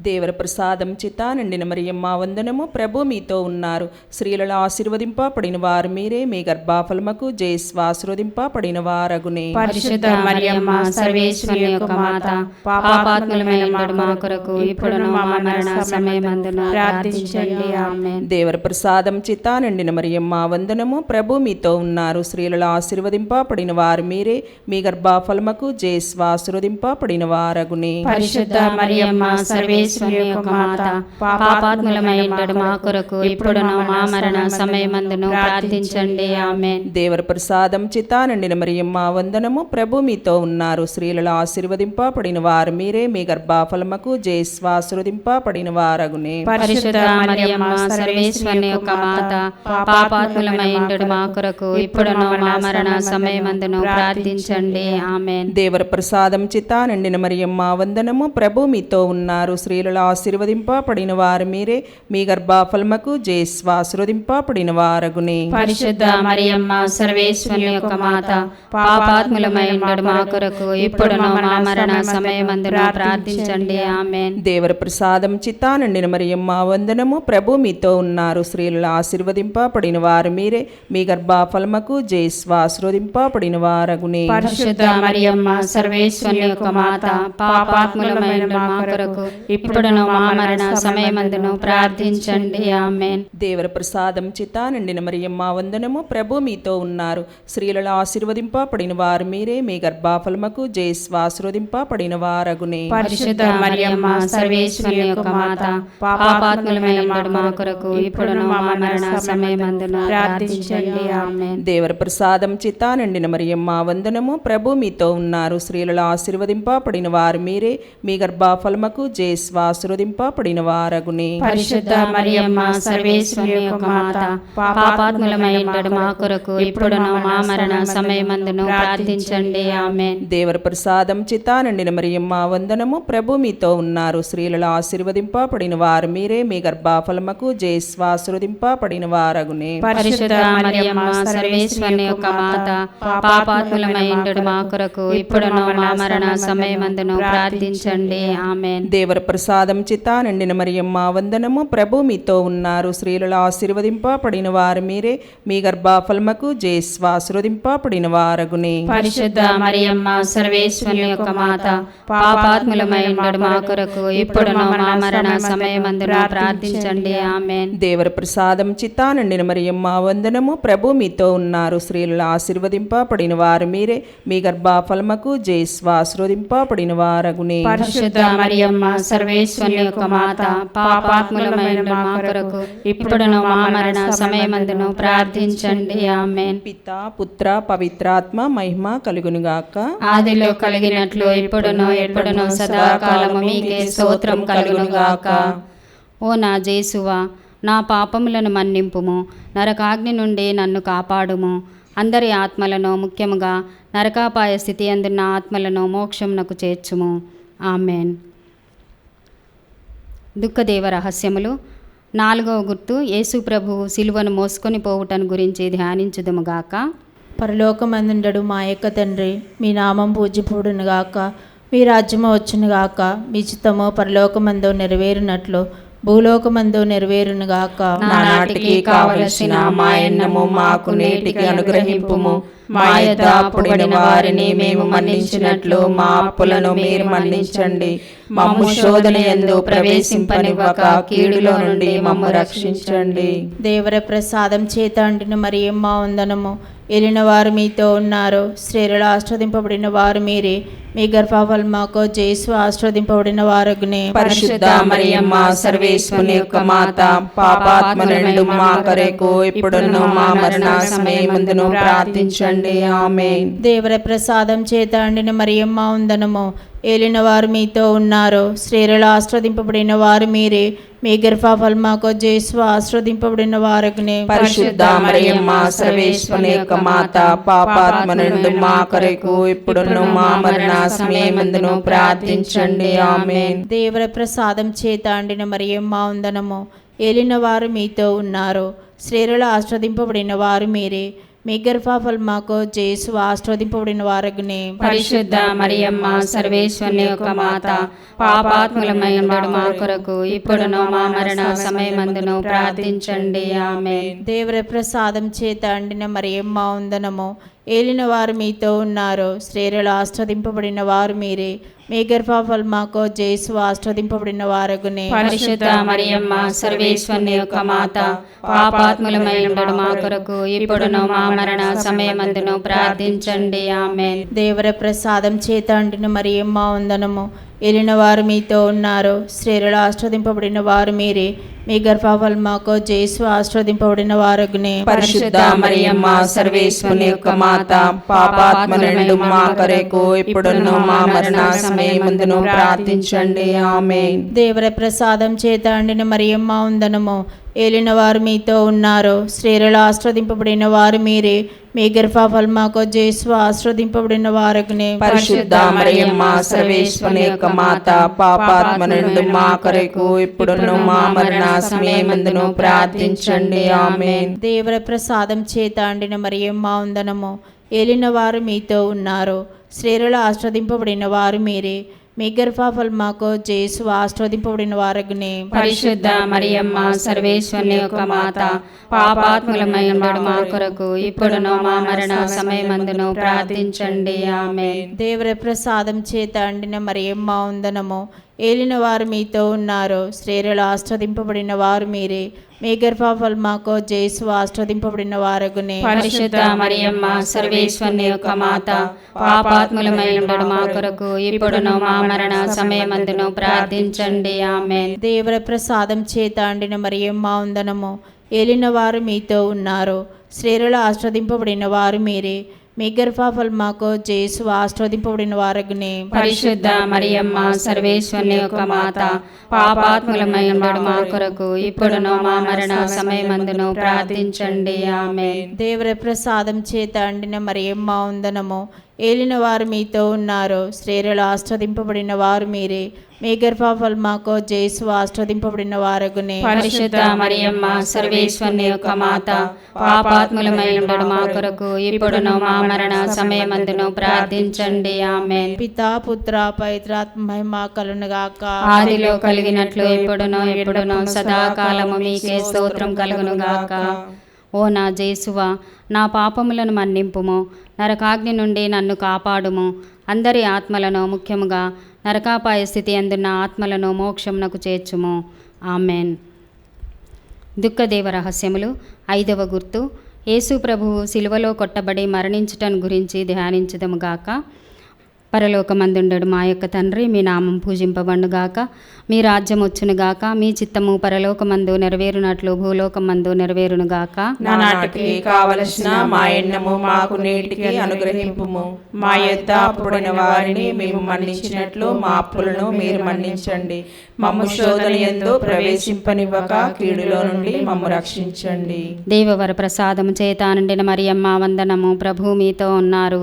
దేవర ప్రసాదం చిత్త నిండిన మరియమ్మ వందనము. ప్రభు మీతో ఉన్నారు. స్త్రీలలో ఆశీర్వదింపబడిన వారు మీరే. మీ గర్భఫలముకు జేసు ఆశీర్వదింపబడిన వారగునే. పరిశుద్ధ మరియమ్మ సర్వేశ్వరుని యొక్క మాత, పాపాత్ములమైన మా కొరకు ఇప్పుడును మా మరణ సమయమందున ప్రార్థించండి. ఆమేన్. దేవర ప్రసాదం చిత్త నిండిన మరియమ్మ వందనము. ప్రభు మీతో ఉన్నారు. స్త్రీలలో ఆశీర్వదింపబడిన వారు మీరే. మీ గర్భఫలముకు జేసు ఆశీర్వదింపబడిన వారగునే. పరిశుద్ధ మరియమ్మ సర్వేశ్వరుని యొక్క మాత, పాపాత్ములమైనడు మా కొరకు ఇప్పుడును మా మరణ సమయమందును ప్రార్థించండి. ఆమేన్. దేవర ప్రసాదం చిత్త నిండిన మరియమ్మ వందనము. ప్రభు మీతో ఉన్నారు. స్త్రీలలో ఆశీర్వదింపబడిన వారు మీరే. మీ గర్భఫలముకు జేసు ఆశీర్వదింపబడిన వారగునే. పరిశుద్ధ మరియమ్మ సర్వేశ్వరుని యొక్క మాత, పాపాత్ములమైనడు మా కొరకు ఇప్పుడును మా మరణ సమయమందును ప్రార్థించండి. ఆమేన్. దేవర ప్రసాదం చిత్త నిండిన మరియమ్మ వందనము. ప్రభు మీతో ఉన్నారు. స్త్రీలలో ఆశీర్వదింపబడిన వారు మీరే. మీ గర్భఫలముకు జేసు ఆశీర్వదింపబడిన వారగునే. పరిశుద్ధ మరియమ్మ సర్వేశ్వరుని యొక్క మాత, పాపాత్ములమైనడు మా కొరకు ఇప్పుడును మా మరణ సమయమందున ప్రార్థించండి. ఆమేన్. దేవర ప్రసాదం చిత్త నిండిన మరియమ్మ వందనము. ప్రభు మీతో ఉన్నారు. స్త్రీలలో ఆశీర్వదింపబడిన వారు మీరే. మీ గర్భఫలముకు జేసు ఆశీర్వదింపబడిన వారగునే. పరిశుద్ధ మరియమ్మ సర్వేశ్వరుని యొక్క మాత, పాపాత్ములమైనడు మా కొరకు ఇప్పుడును మా మరణ సమయమందును ప్రార్థించండి. ఆమేన్. దేవర ప్రసాదం చిత్త నిండిన మరియమ్మ వందనము. ప్రభు మీతో ఉన్నారు. స్త్రీలలో ఆశీర్వదింపబడిన వారు మీరే. మీ గర్భఫలముకు జేసు ఆశీర్వదింపబడిన వారగునే. పరిశుద్ధ మరియమ్మ సర్వేశ్వరుని యొక్క మాత, పాపాత్ములమైనడు మా కొరకు ఇప్పుడును మా మరణ సమయమందున ప్రార్థించండి. ఆమేన్. దేవర ప్రసాదం చిత్త నిండిన మరియమ్మ వందనము. ప్రభు మీతో ఉన్నారు. స్త్రీలలో ఆశీర్వదింపబడిన వారు మీరే. మీ గర్భఫలముకు జేసు ఆశీర్వదింపబడిన వారగునే. పరిశుద్ధ మరియమ్మ సర్వేశ్వరుని యొక్క మాత, పాపాత్ములమైనడు మా కొరకు ఇప్పుడును మా మరణ సమయమందును ప్రార్థించండి. ఆమేన్. దేవర ప్రసాదం చిత్త నిండిన మరియమ్మ వందనము. ప్రభు మీతో ఉన్నారు. స్త్రీలలో ఆశీర్వదింపబడిన వారు మీరే. మీ గర్భఫలముకు జేసు ఆశీర్వదింపబడిన వారగునే. పరిశుద్ధ మరియమ్మ సర్వేశ్వరుని యొక్క మాత, పాపాత్ములమైనడు మా కొరకు ఇప్పుడును మా మరణ సమయమందును ప్రార్థించండి. ఆమేన్. దేవర ప్రసాదం ప్రసాదం చేత నిండిన మరియమ్మ వందనము. ప్రభు మీతో ఉన్నారు. స్త్రీలలో ఆశీర్వదింపబడిన వారు మీరే. మీ గర్భఫలముకు జేసు ఆశీర్వదింపబడిన వారగునే. పరిశుద్ధ మరియమ్మ సర్వేశ్వరుని యొక్క మాత, పాపాత్ములమై ఉండడు మా కొరకు ఇప్పుడును మా మరణ సమయమందున ప్రార్థించండి. ఆమేన్. దేవర ప్రసాదం చేత నిండిన మరియమ్మ వందనము. ప్రభు మీతో ఉన్నారు. స్త్రీలలో ఆశీర్వదింపబడిన వారు మీరే. మీ గర్భఫలముకు జేసు ఆశీర్వదింపబడిన వారగునే. పరిశుద్ధ మరియమ్మ సర్వేశ్వరుని యొక్క మాత, పాపాత్ములమై ఉండడు మా కొరకు ఇప్పుడును మా మరణ సమయమందున ప్రార్థించండి. ఆమేన్. పితా పుత్ర పవిత్రాత్మ మహిమ కలుగునుగాక. ఆదిలో కలిగినట్లు ఇప్పుడును ఎప్పుడును సదాకాలము మీకే స్తోత్రం కలుగునుగాక. ఓ నా జేసువా, నా పాపములను మన్నింపుము, నరకాగ్ని నుండి నన్ను కాపాడుము. అందరి ఆత్మలను, ముఖ్యముగా నరకాపాయ స్థితి అందున్న ఆత్మలను మోక్షమునకు చేర్చుము. ఆమెన్. దుఃఖదేవ రహస్యములు. 4వ గుర్తు, యేసు ప్రభువు సిలువను మోసుకొని పోవుటను గురించి ధ్యానించుదుముగాక. పరలోకమందుండడు మా యొక్క తండ్రి, మీ నామం పూజ్యపడునుగాక, మీ రాజ్యము వచ్చునుగాక, మీ చిత్తము పరలోకమందు నెరవేరునట్లు భూలోకమందు నెరవేరునుగాక. నానాటికి కావలసిన మా అన్నము మాకు నేటికి అనుగ్రహింపుము. మా యొద్ద అప్పుడైన వారిని మేము మన్నించినట్లు మా అప్పులను మీరు మన్నించండి. మమ్ము శోధన యందు ప్రవేశింపనివ్వక కీడులో నుండి మమ్ము రక్షించండి. దేవర ప్రసాదం చేత అండిన మరియమ్మ వందనము. ఏలిన వారు మీతో ఉన్నారు. స్త్రీలలో ఆశీర్వదింపబడిన వారు మీరే. మీ గర్భఫలముకు జేసు ఆశీర్వదింపబడిన వారగునే. పరిశుద్ధ మరియమ్మ సర్వేశ్వరుని యొక్క మాత, పాపాత్మ నుండి మా కొరకు ఇప్పుడును మా మరణ సమయమందును ప్రార్థించండి. ఆమేన్. దేవర ప్రసాదం చేత అండిన మరియమ్మ వందనము. ఏలిన వారు మీతో ఉన్నారు. స్త్రీలలో ఆశీర్వదింపబడిన వారు మీరే. మీ గర్భఫలముకు జేసు ఆశీర్వదింపబడిన వారగునే. పరిశుద్ధ మరియమ్మ సర్వేశ్వరుని యొక్క మాత, పాపాత్మ నుండి మా కొరకు ఇప్పుడును మా మరణ సమయమందును ప్రార్థించండి. ఆమేన్. దేవర ప్రసాదం చేత అండిన మరియమ్మ వందనము. ఏలిన వారు మీతో ఉన్నారు. స్త్రీలలో ఆశీర్వదింపబడిన వారు మీరే. మీ గర్భఫలముకు జేసు ఆశీర్వదింపబడిన వారగునే. పరిశుద్ధ మరియమ్మ సర్వేశ్వరుని యొక్క మాత, పాపాత్ములమై ఉండడు మా కొరకు ఇప్పుడును మా మరణ సమయమందును ప్రార్థించండి. ఆమేన్. దేవర ప్రసాదం చేత అండిన మరియమ్మ వందనము. ఏలిన వారు మీతో ఉన్నారు. స్త్రీలలో ఆశీర్వదింపబడిన వారు మీరే. మీ గర్భఫలముకు జేసు ఆశీర్వదింపబడిన వారగునే. పరిశుద్ధ మరియమ్మ సర్వేశ్వరుని యొక్క మాత, పాపాత్ములమై ఉండడు మా కొరకు ఇప్పుడును మా మరణ సమయమందును ప్రార్థించండి. ఆమేన్. దేవర ప్రసాదం చేత అండిన మరియమ్మ వందనము. ఏలిన వారు మీతో ఉన్నారు. స్త్రీలలో ఆశీర్వదింపబడిన వారు మీరే. మీ గర్భఫలముకు జేసు ఆశీర్వదింపబడిన వారగునే. పరిశుద్ధ మరియమ్మ సర్వేశ్వరుని యొక్క మాత, పాపాత్మ నుండి మా కొరకు ఇప్పుడును మా మరణ సమయమందును ప్రార్థించండి. ఆమేన్. దేవర ప్రసాదం చేత అండిన మరియమ్మ వందనము. ఏలిన వారు మీతో ఉన్నారు. స్త్రీలలో ఆశీర్వదింపబడిన వారు మీరే. మీ గర్భఫలముకు జేసు ఆశీర్వదింపబడిన వారగునే. పరిశుద్ధ మరియమ్మ సర్వేశ్వరుని యొక్క మాత, పాపాత్మ నుండి మా కొరకు ఇప్పుడును మా మరణ సమయమందును ప్రార్థించండి. ఆమేన్. దేవర ప్రసాదం చేత అండిన మరియమ్మ వందనము. ఏలిన వారు మీతో ఉన్నారు. స్త్రీలలో ఆశీర్వదింపబడిన వారు మీరే. మీ గర్భఫలముకు జేసు ఆశీర్వదింపబడిన వారగునే. పరిశుద్ధ మరియమ్మ సర్వేశ్వరుని యొక్క మాత, పాపాత్ములమై ఉండడు మా కొరకు ఇప్పుడును మా మరణ సమయమందును ప్రార్థించండి. ఆమేన్. దేవర ప్రసాదం చేత అండిన మరియమ్మ వందనము. ఏలిన వారు మీతో ఉన్నారు. స్త్రీలలో ఆశీర్వదింపబడిన వారు మీరే. మీ గర్భఫలముకు జేసు ఆశీర్వదింపబడిన వారగునే. పరిశుద్ధ మరియమ్మ సర్వేశ్వరుని యొక్క మాత, పాపాత్ములమై ఉండడు మా కొరకు ఇప్పుడును మా మరణ సమయమందును ప్రార్థించండి. ఆమేన్. దేవర ప్రసాదం చేత అండిన మరియమ్మ వందనము. ఏలిన వారు మీతో ఉన్నారు. స్త్రీలలో ఆశీర్వదింపబడిన వారు మీరే. మీ గర్భఫలముకు జేసు ఆశీర్వదింపబడిన వారగునే. పరిశుద్ధ మరియమ్మ సర్వేశ్వరుని యొక్క మాత, పాపాత్ములమై ఉండడు మా కొరకు ఇప్పుడును మా మరణ సమయమందును ప్రార్థించండి. ఆమేన్. దేవర ప్రసాదం చేత అండిన మరియమ్మ వందనము. ఏలిన వారు మీతో ఉన్నారు. స్త్రీలలో ఆస్వాదింపబడిన వారు మీరే. మీ గర్భఫలముకు యేసు ఆస్వాదింపబడిన వారగునే. పరిశుద్ధ మరియమ్మ సర్వేశ్వరుని యొక్క మాత, పాపాత్ములమై ఉండడు మా కొరకు ఇప్పుడును మా మరణ సమయమందును ప్రార్థించండి. ఆమేన్. పితా పుత్ర పవిత్రాత్మ మహిమ కలుగునుగాక. ఆదిలో కలిగినట్లు ఎప్పుడును సదాకాలము మీకే స్తోత్రం కలుగునుగాక. ఓ నా జేసువా, నా పాపములను మన్నింపుము, నరకాగ్ని నుండి నన్ను కాపాడుము. అందరి ఆత్మలను, ముఖ్యముగా నరకాపాయ స్థితి అందున్న ఆత్మలను మోక్షమునకు చేర్చుము. ఆమెన్. దుఃఖదేవ రహస్యములు. 5వ గుర్తు, యేసు ప్రభువు శిలువలో కొట్టబడి మరణించుటను గురించి ధ్యానించుదముగాక. పరలోకమందుండడు మా యొక్క తండ్రి, మీ నామం పూజింపబడుగాక, మీ రాజ్యం వచ్చునుగాక, మీ చిత్తము పరలోకమందు నెరవేరునట్లు భూలోకమందు నెరవేరునుగాక. నానాటికి కావలసిన మా ఎన్నము మాకు నేటికి అనుగ్రహింపుము. మా యొద్ద అప్పుడైన వారిని మేము మన్నించినట్లు మా అప్పులను మీరు మన్నించండి. మమ్ము శోధన యందు ప్రవేశింపనివ్వక కీడులో నుండి మమ్ము రక్షించండి. దేవవర ప్రసాదము చేత నిండిన మరియమ్మ వందనము. ప్రభు మీతో ఉన్నారు.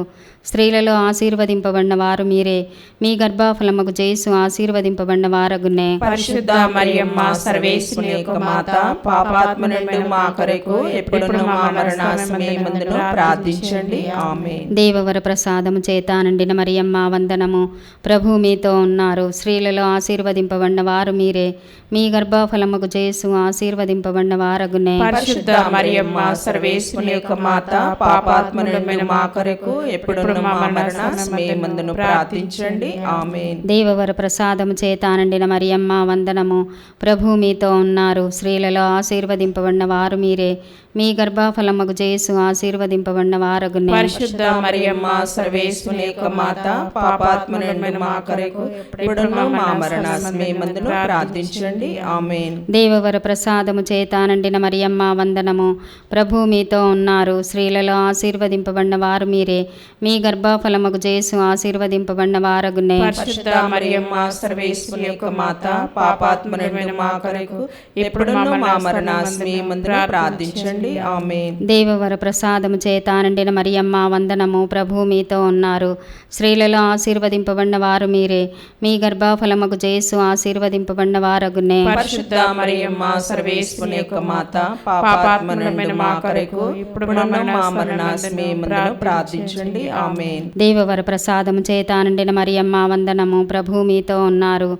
స్త్రీలలో ఆశీర్వదింపబడిన వారు మీరే. మీ గర్భఫలముకు యేసు ఆశీర్వదింపబడిన వారగునే. పరిశుద్ధ మరియమ్మ సర్వేశ్వరుని యొక్క మాత, పాపాత్మ నుండి మా కొరకు ఎప్పుడును మా మరణ సమయమందును ప్రార్థించండి. ఆమేన్. దేవవర ప్రసాదము చేత నిండిన మరియమ్మ వందనము. ప్రభు మీతో ఉన్నారు. స్త్రీలలో ఆశీర్వదింపబడిన వారు మీరే. మీ గర్భఫలముకు యేసు ఆశీర్వదింపబడిన వారగునే. పరిశుద్ధ మరియమ్మ సర్వేశ్వరుని యొక్క మాత, పాపాత్మ నుండి మా కొరకు ఎప్పుడును మా మరణ సమయమందును ప్రార్థించండి. ఆమేన్. దేవవర ప్రసాదము చేత నిండిన మరియమ్మ వందనము. ప్రభు మీతో ఉన్నారు. స్త్రీలలో ఆశీర్వదింపబడిన వారు మీరే. మీ గర్భఫలముకు యేసు ఆశీర్వదింపబడిన వారగునే. పరిశుద్ధ మరియమ్మ సర్వేశ్వరుని యొక్క మాత, పాపాత్మ నుండి మా కొరకు ఎప్పుడును మా మరణ సమయమందును ప్రార్థించండి. ఆమేన్. దేవవర ప్రసాదము చేత నిండిన మరియమ్మ వందనము. ప్రభు మీతో ఉన్నారు. స్త్రీలలో ఆశీర్వదింపబడిన వారు మీరే. మీ గర్భఫలముకు యేసు ఆశీర్వదింపబడిన వారగునే. పరిశుద్ధ మరియమ్మ సర్వేశ్వరుని యొక్క మాత, పాపాత్మ నుండి మా కొరకు ఎప్పుడును మా మరణ సమయమందును ప్రార్థించండి. ఆమేన్. దేవవర ప్రసాదము చేత నిండిన మరియమ్మ వందనము. ప్రభు మీతో ఉన్నారు. స్త్రీలలో ఆశీర్వదింపబడిన వారు మీరే. మీ గర్భఫలముకు యేసు ఆశీర్వదింపబడిన వారగునే. పరిశుద్ధ మరియమ్మ సర్వేశ్వరుని యొక్క మాత, పాపాత్మ నుండి మా కొరకు ఎప్పుడును మా మరణ సమయమందును ప్రార్థించండి. ఆమేన్. దేవవర ప్రసాదము చేత నిండిన మరియమ్మ వందనము. ప్రభు మీతో ఉన్నారు.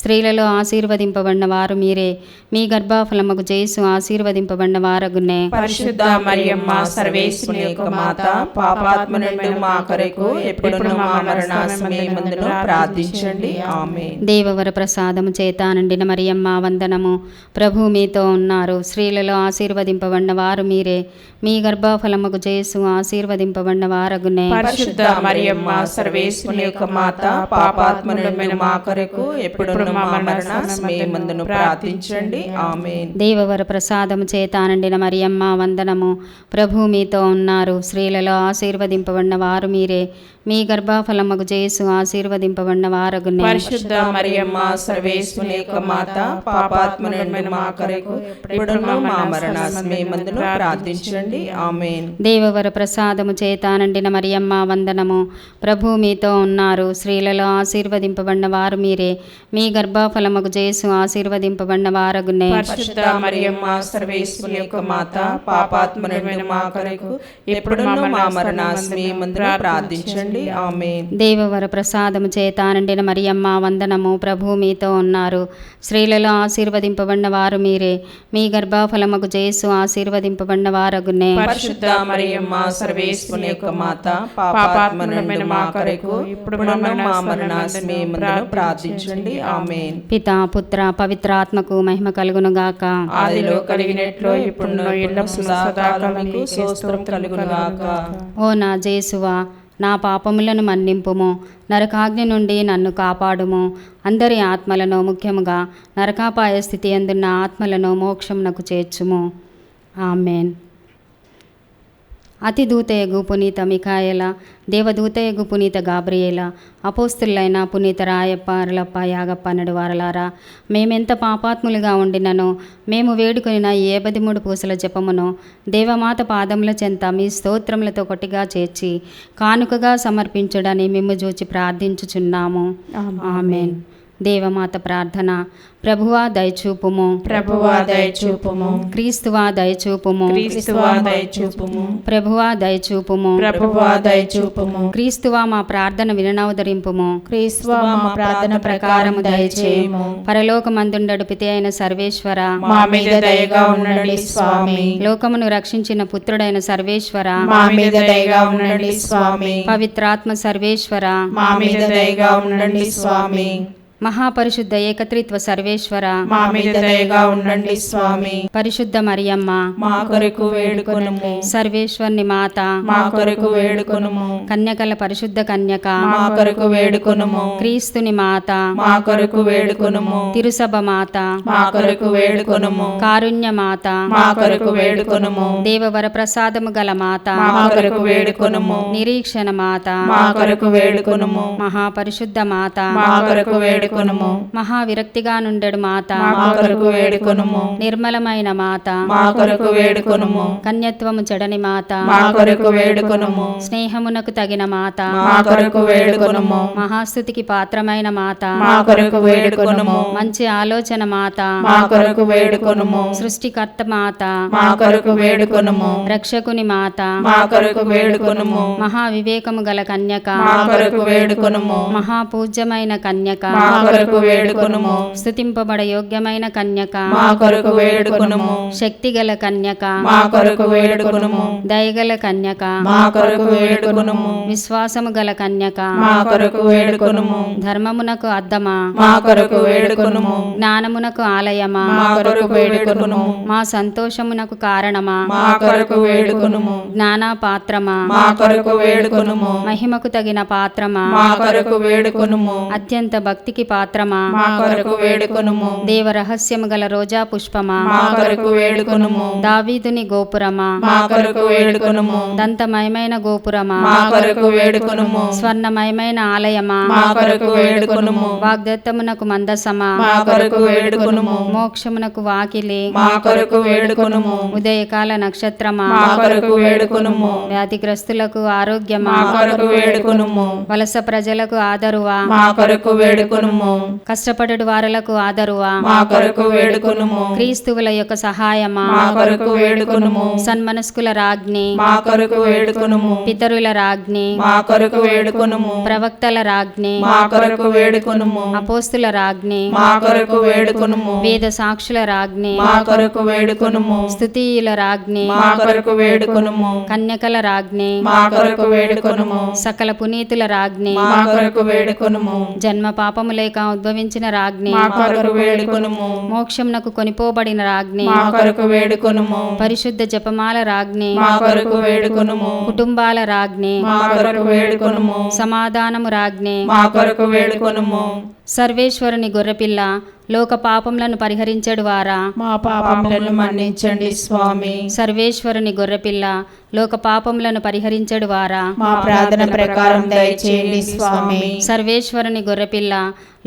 స్త్రీలలో ఆశీర్వదింపబడిన వారు మీరే. మీ గర్భఫలముకు యేసు ఆశీర్వదింపబడిన వారగునే. పరిశుద్ధ మరియమ్మ సర్వేశ్వరుని యొక్క మాత, పాపాత్మ నుండి మా కొరకు ఎప్పుడును మా మరణ సమయమందును ప్రార్థించండి. ఆమేన్. దేవవర ప్రసాదము చేత నిండిన మరియమ్మ వందనము. ప్రభు మీతో ఉన్నారు. స్త్రీలలో ఆశీర్వదింపబడిన వారు మీరే. మీ గర్భఫలముకు యేసు ఆశీర్వదింపబడిన వారగునే. పరిశుద్ధ మరియమ్మ సర్వేశ్వరుని యొక్క మాత, పాపాత్మ నుండి మా కొరకు ఎప్పుడును మా మరణ సమయమందును ప్రార్థించండి. ఆమేన్. దేవవర ప్రసాదము చేత నిండిన మరియమ్మ వందనము. ప్రభు మీతో ఉన్నారు. స్త్రీలలో ఆశీర్వదింపబడిన వారు మీరే. మీ గర్భఫలముకు యేసు ఆశీర్వదింపబడిన వారగునే. పరిశుద్ధ మరియమ్మ సర్వేశ్వరుని యొక్క మాత, పాపాత్మ నుండి మా కొరకు ఎప్పుడును మా మరణ సమయమందును ప్రార్థించండి. ఆమేన్. దేవవర ప్రసాదము చేత నిండిన మరియమ్మ వందనము. ప్రభు మీతో ఉన్నారు. స్త్రీలలో ఆశీర్వదింపబడిన వారు మీరే. మీ గర్భఫలముకు యేసు ఆశీర్వదింపబడిన వారగునే. పరిశుద్ధ మరియమ్మ సర్వేశ్వరుని యొక్క మాత, పాపాత్మ నుండి మా కొరకు ఎప్పుడును మా మరణ సమయమందును ప్రార్థించండి. ఆమేన్. దేవవర ప్రసాదము చేత నిండిన మరియమ్మ వందనము. ప్రభు మీతో ఉన్నారు. స్త్రీలలో ఆశీర్వదింపబడిన వారు మీరే. మీ గర్భఫలముకు యేసు ఆశీర్వదింపబడిన వారగునే. పరిశుద్ధ మరియమ్మ సర్వేశ్వరుని యొక్క మాత, పాపాత్మ నుండి మా కొరకు ఎప్పుడును మా మరణ సమయమందును ప్రార్థించండి. ఆమేన్. పితా పుత్ర పవిత్రాత్మకు మహిమ కలుగునుగాక. ఆదిలో కలిగినట్లు ఇప్పుడును ఎల్లప్పుడూ సదాకాలం మీకు స్తోత్రం కలుగునుగాక. ఓ నా జేసువా, నా పాపములను మన్నింపుము, నరకాగ్ని నుండి నన్ను కాపాడుము. అందరి ఆత్మలను, ముఖ్యముగా నరకాపాయ స్థితి అందున్న ఆత్మలను మోక్షమునకు చేర్చుము. ఆమెన్. అతిదూతయగు పునీత మిఖాయేల, దేవదూతయగు పునీత గాబ్రియేల, అపోస్తులైన పునీత రాయప్ప, అరళప్ప, యాగప్ప నడువారలారా, మేమెంత పాపాత్ములుగా ఉండినను మేము వేడుకొనిన ఈ 53 పూసల జపమును దేవమాత పాదముల చెంత మీ స్తోత్రములతో కొట్టిగా చేర్చి కానుకగా సమర్పించుడని మిమ్ము చూచి ప్రార్థించుచున్నాము. ఆమేన్. దేవమాత ప్రార్థన. ప్రభువా దయచూపుము, ప్రభువా దయచూపుము, క్రీస్తువా దయచూపుము, క్రీస్తువా దయచూపుము, ప్రభువా దయచూపుము, ప్రభువా దయచూపుము, క్రీస్తువా మా ప్రార్థన విననవదరింపుము, క్రీస్తువా మా ప్రార్థన ప్రకారము దయచేయము. పరలోకమందుండడు పితి అయిన సర్వేశ్వర, మా మీద దయగా ఉండండి స్వామి. లోకమును రక్షించిన పుత్రుడైన సర్వేశ్వర, మా మీద దయగా ఉండండి స్వామి. పవిత్రాత్మ సర్వేశ్వర, మా మీద దయగా ఉండండి స్వామి. మహాపరిశుద్ధ ఏకత్రిత్వ సర్వేశ్వర, మా మీద దయగా ఉండండి స్వామి. పరిశుద్ధ మరియమ్మ, మా కొరకు వేడుకొనుము, సర్వేశ్వరుని మాత, మా కొరకు వేడుకొనుము, కన్యకల పరిశుద్ధ కన్యక, మా కొరకు వేడుకొనుము, క్రీస్తుని మాత, మా కొరకు వేడుకొనుము, తిరుసభ మాత, మా కొరకు వేడుకొనుము, కారుణ్య మాత, మా కొరకు వేడుకొనుము, దేవవర ప్రసాదము గల మాత, మా కొరకు వేడుకొనుము, నిరీక్షణ మాత, మా కొరకు వేడుకొనుము, మహాపరిశుద్ధ మాత, మా కొరకు వేడుకొనుము, మహావిరక్తిగా నుండెడు మాత, మా కొరకు వేడుకొనుము, నిర్మలమైన మాత, మా కొరకు వేడుకొనుము, కన్యత్వము చెడని మాత, మా కొరకు వేడుకొనుము, స్నేహమునకు తగిన మాత, మా కొరకు వేడుకొనుము, మహాస్తుతికి పాత్రమైన మాత, మా కొరకు వేడుకొనుము, మంచి ఆలోచన మాత, మా కొరకు వేడుకొనుము, సృష్టికర్త మాత, మా కొరకు వేడుకొనుము, రక్షకుని మాత, మా కొరకు వేడుకొనుము, మహావివేకము గల కన్యక, మా కొరకు వేడుకొనుము, మహాపూజ్యమైన కన్యక, మా కొరకు వేడుకొనుము, స్తుతింపబడ యోగ్యమైన కన్యక, మా కొరకు వేడుకొనుము, శక్తిగల కన్యక, మా కొరకు వేడుకొనుము, దయగల కన్యక, మా కొరకు వేడుకొనుము, విశ్వాసము గల కన్యక, మా కొరకు వేడుకొనుము, ధర్మమునకు అద్దమా, మా కొరకు వేడుకొనుము, జ్ఞానమునకు ఆలయమా, మా కొరకు వేడుకొనుము, మా సంతోషమునకు కారణమా, మా కొరకు వేడుకొనుము, జ్ఞాన పాత్రమా, మా కొరకు వేడుకొనుము, మహిమకు తగిన పాత్రమా, మా కొరకు వేడుకొనుము, అత్యంత భక్తికి పాత్రమా, మా కొరకు వేడుకొనుము, దేవ రహస్యము గల రోజా పుష్పమా, మా కొరకు వేడుకొనుము, దావీదుని గోపురమా, మా కొరకు వేడుకొనుము, దంతమయమైన గోపురమా, మా కొరకు వేడుకొనుము, స్వర్ణమయమైన ఆలయమా, మా కొరకు వేడుకొనుము, వాగ్దత్తమునకు మందసమా, మా కొరకు వేడుకొనుము, మోక్షమునకు వాకిలి, మా కొరకు వేడుకొనుము, ఉదయకాల నక్షత్రమా, మా కొరకు వేడుకొనుము, వ్యాధిగ్రస్తులకు ఆరోగ్యమా, మా కొరకు వేడుకొనుము, వలస ప్రజలకు ఆదరువా, మా కొరకు వేడుకొనుము, కష్టపడు వారలకు ఆదరువా, మా కొరకు వేడుకొనుము, క్రీస్తువుల యొక్క సహాయమా, మా కొరకు వేడుకొనుము, సన్మనస్కుల రాజ్ఞి, మా కొరకు వేడుకొనుము, పితరుల రాజ్ఞి, మా కొరకు వేడుకొనుము, ప్రవక్తల రాజ్ఞి, మా కొరకు వేడుకొనుము, అపోస్తుల రాజ్ఞి, మా కొరకు వేడుకొనుము, వేద సాక్షుల రాజ్ఞి, మా కొరకు వేడుకొనుము, స్తుతియుల రాజ్ఞి, మా కొరకు వేడుకొనుము, కన్యకల రాజ్ఞి, మా కొరకు వేడుకొనుము, సకల పునీతుల రాజ్ఞి, మా కొరకు వేడుకొనుము, జన్మ పాపము లేక ఉద్భవించిన రాజ్ఞి, మా కొరకు వేడుకొనుము, మోక్షమునకు కొనిపోబడిన రాజ్ఞి, మా కొరకు వేడుకొనుము, పరిశుద్ధ జపమాల రాజ్ఞి, మా కొరకు వేడుకొనుము, కుటుంబాల రాజ్ఞి, మా కొరకు వేడుకొనుము, సమాధానము రాజ్ఞి, మా కొరకు వేడుకొనుము, సర్వేశ్వరుని గొర్రెపిల్ల లోక పాపములను పరిహరించెడు వారా, మా పాపములను మన్నించండి స్వామి. సర్వేశ్వరుని గొర్రెపిల్ల లోక పాపములను పరిహరించెడు వారా, మా ప్రార్థన ప్రకారం దయచేయండి స్వామి. సర్వేశ్వరుని గొర్రెపిల్ల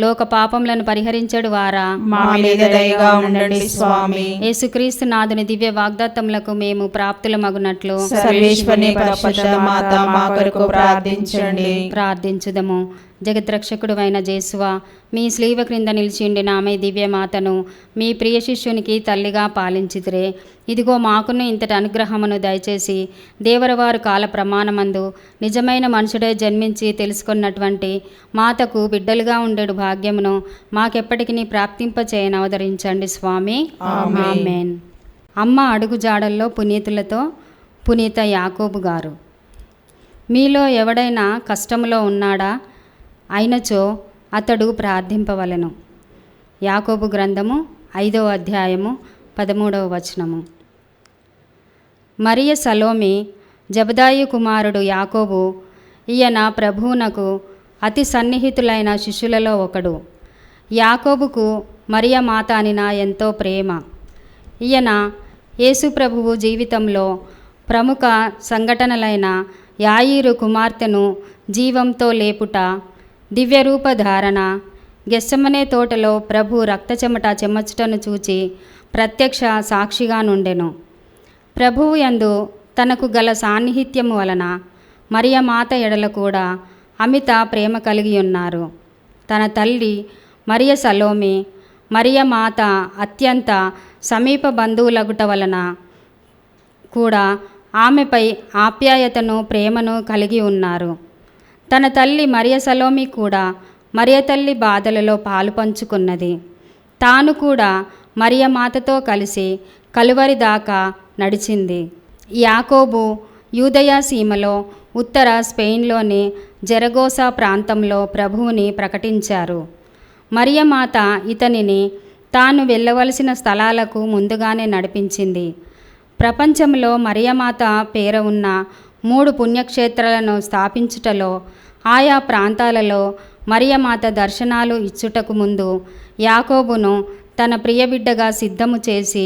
లోక పాపములను పరిహరించెడు వారా, మా మీద దయగా ఉండండి స్వామి. యేసుక్రీస్తు నాథుని దివ్య వాగ్దత్తములకు మేము ప్రాప్తులమగునట్లు సర్వేశ్వరుని పరిశుద్ధ మాత మా కొరకు ప్రార్థించండి. ప్రార్థించుదము. జగద్రక్షకుడు అయిన జేసువా, మీ స్లీవ క్రింద నిలిచిండి ఆమె దివ్యమాతను మీ ప్రియ శిష్యునికి తల్లిగా పాలించితిరే. ఇదిగో మాకును ఇంతటి అనుగ్రహమును దయచేసి దేవరవారు కాల ప్రమాణమందు నిజమైన మనుషుడే జన్మించి తెలుసుకున్నటువంటి మాతకు బిడ్డలుగా ఉండేడు భాగ్యమును మాకెప్పటికీ ప్రాప్తింపచేయని అవతరించండి స్వామి. ఆమేన్. అమ్మ అడుగు జాడల్లో పునీతులతో పునీత యాకోబు గారు. మీలో ఎవడైనా కష్టములో ఉన్నాడా? అయినచో అతడు ప్రార్థింపవలెను. యాకోబు గ్రంథము 5వ అధ్యాయము 13వ వచనము. మరియ సలోమి జబదాయి కుమారుడు యాకోబు, ఈయన ప్రభువునకు అతి సన్నిహితులైన శిష్యులలో ఒకడు. యాకోబుకు మరియ మాత అనిన ఎంతో ప్రేమ. ఈయన యేసు ప్రభువు జీవితంలో ప్రముఖ సంఘటనలైన యాయీరు కుమార్తెను జీవంతో లేపుట, దివ్యరూపధారణ, గెస్సమనే తోటలో ప్రభు రక్తచెమట చెమచుటను చూచి ప్రత్యక్ష సాక్షిగా నుండెను. ప్రభువు యందు తనకు గల సాన్నిహిత్యము వలన మరియ మాత ఎడల కూడా అమిత ప్రేమ కలిగి ఉన్నారు. తన తల్లి మరియ సలోమి, మరియ మాత అత్యంత సమీప బంధువులగుట వలన కూడా ఆమెపై ఆప్యాయతను, ప్రేమను కలిగి ఉన్నారు. తన తల్లి మరియ సలోమి కూడా మరియ తల్లి బాధలలో పాలు పంచుకున్నది. తాను కూడా మరియ మాతతో కలిసి కలువరి దాకా నడిచింది. యాకోబు యూదయ సీమలో ఉత్తర స్పెయిన్లోని జెరగోసా ప్రాంతంలో ప్రభువుని ప్రకటించారు. మరియ మాత ఇతనిని తాను వెళ్ళవలసిన స్థలాలకు ముందుగానే నడిపించింది. ప్రపంచంలో మరియమాత పేర ఉన్న 3 పుణ్యక్షేత్రాలను స్థాపించుటలో, ఆయా ప్రాంతాలలో మరియమాత దర్శనాలు ఇచ్చుటకు ముందు యాకోబును తన ప్రియబిడ్డగా సిద్ధము చేసి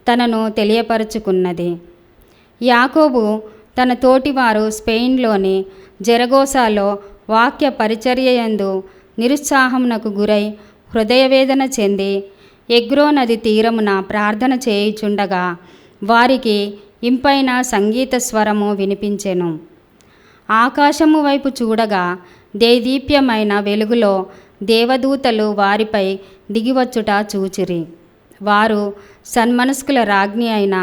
తనను తెలియపరుచుకున్నది. యాకోబు తన తోటివారు స్పెయిన్లోని జెరగోసాలో వాక్య పరిచర్యయందు నిరుత్సాహమునకు గురై హృదయవేదన చెంది ఎగ్రో నది తీరమున ప్రార్థన చేయుచుండగా వారికి ఇంపైన సంగీత స్వరము వినిపించెను. ఆకాశము వైపు చూడగా దేదీప్యమైన వెలుగులో దేవదూతలు వారిపై దిగివచ్చుట చూచిరి. వారు సన్మనస్కుల రాజ్ఞి అయిన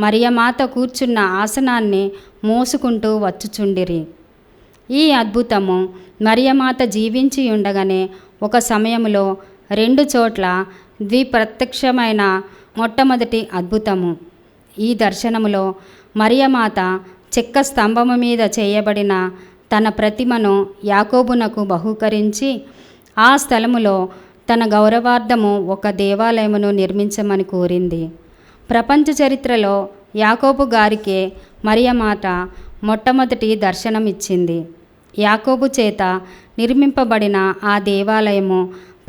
మరియమాత కూర్చున్న ఆసనాన్ని మోసుకుంటూ వచ్చుచుండిరి. ఈ అద్భుతము మరియమాత జీవించి ఉండగానే ఒక సమయంలో 2 చోట్ల ద్విప్రత్యక్షమైన మొట్టమొదటి అద్భుతము. ఈ దర్శనములో మరియమాత చెక్క స్తంభము మీద చేయబడిన తన ప్రతిమను యాకోబునకు బహూకరించి ఆ స్థలములో తన గౌరవార్థము ఒక దేవాలయమును నిర్మించమని కోరింది. ప్రపంచ చరిత్రలో యాకోబు గారికే మరియమాత మొట్టమొదటి దర్శనం ఇచ్చింది. యాకోబు చేత నిర్మింపబడిన ఆ దేవాలయము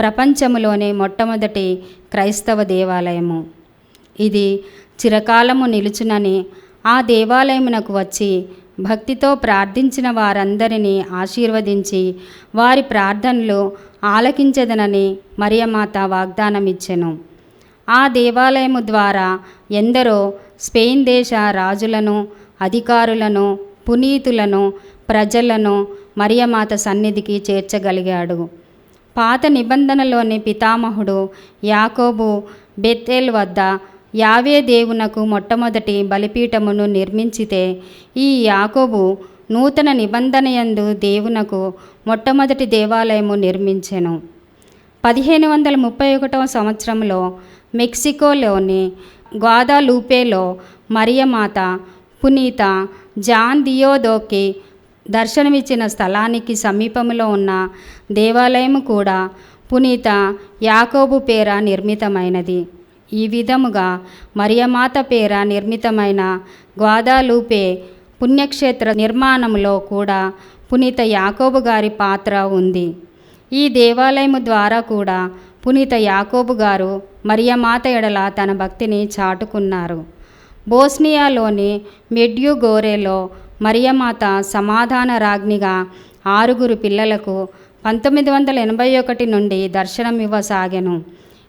ప్రపంచములోనే మొట్టమొదటి క్రైస్తవ దేవాలయము. ఇది చిరకాలము నిలుచునని ఆ దేవాలయమునకు వచ్చి భక్తితో ప్రార్థించిన వారందరినీ ఆశీర్వదించి వారి ప్రార్థనలు ఆలకించదనని మరియమాత వాగ్దానమిచ్చెను. ఆ దేవాలయము ద్వారా ఎందరో స్పెయిన్ దేశ రాజులను, అధికారులను, పునీతులను, ప్రజలను మరియమాత సన్నిధికి చేర్చగలిగాడు. పాత నిబంధనలోని పితామహుడు యాకోబు బెతేల్ వద్ద యావే దేవునకు మొట్టమొదటి బలిపీఠమును నిర్మించితే, ఈ యాకోబు నూతన నిబంధనయందు దేవునకు మొట్టమొదటి దేవాలయము నిర్మించెను. 1531 సంవత్సరంలో మెక్సికోలోని గ్వాదాలూపేలో మరియమాత పునీత జాన్ దియోదోకి దర్శనమిచ్చిన స్థలానికి సమీపంలో ఉన్న దేవాలయము కూడా పునీత యాకోబు పేర నిర్మితమైనది. ఈ విధముగా మరియమాత పేర నిర్మితమైన గ్వాదాలూపే పుణ్యక్షేత్ర నిర్మాణంలో కూడా పునీత యాకోబు గారి పాత్ర ఉంది. ఈ దేవాలయము ద్వారా కూడా పునీత యాకోబు గారు మరియమాత ఎడల తన భక్తిని చాటుకున్నారు. బోస్నియాలోని మెడ్యుగోరెలో మరియమాత సమాధాన రాజ్ఞిగా 6 పిల్లలకు 1981 నుండి దర్శనమివ్వసాగెను.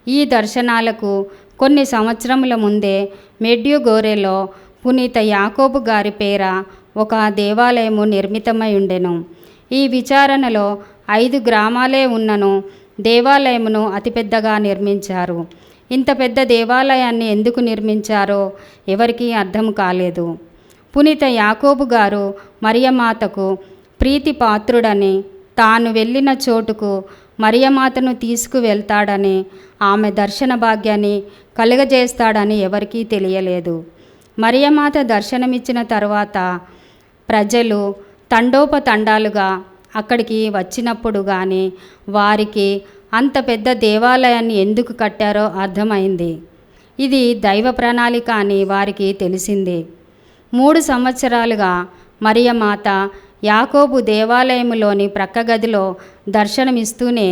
ఈ దర్శనాలకు కొన్ని సంవత్సరముల ముందే మెడ్యుగోరెలో పునీత యాకోబు గారి పేర ఒక దేవాలయము నిర్మితమై ఉండెను. ఈ విచారణలో 5 గ్రామాలే ఉన్నను దేవాలయమును అతిపెద్దగా నిర్మించారు. ఇంత పెద్ద దేవాలయాన్ని ఎందుకు నిర్మించారో ఎవరికీ అర్థం కాలేదు. పునీత యాకోబు గారు మరియమాతకు ప్రీతిపాత్రుడని, తాను వెళ్ళిన చోటుకు మరియమాతను తీసుకువెళ్తాడని, ఆమె దర్శన భాగ్యాన్ని కలుగజేస్తాడని ఎవరికీ తెలియలేదు. మరియమాత దర్శనమిచ్చిన తర్వాత ప్రజలు తండోపతండాలుగా అక్కడికి వచ్చినప్పుడు కానీ వారికి అంత పెద్ద దేవాలయాన్ని ఎందుకు కట్టారో అర్థమైంది. ఇది దైవ ప్రణాళిక అని వారికి తెలిసింది. 3 సంవత్సరాలుగా మరియమాత యాకోబు దేవాలయములోని ప్రక్కగదిలో దర్శనమిస్తూనే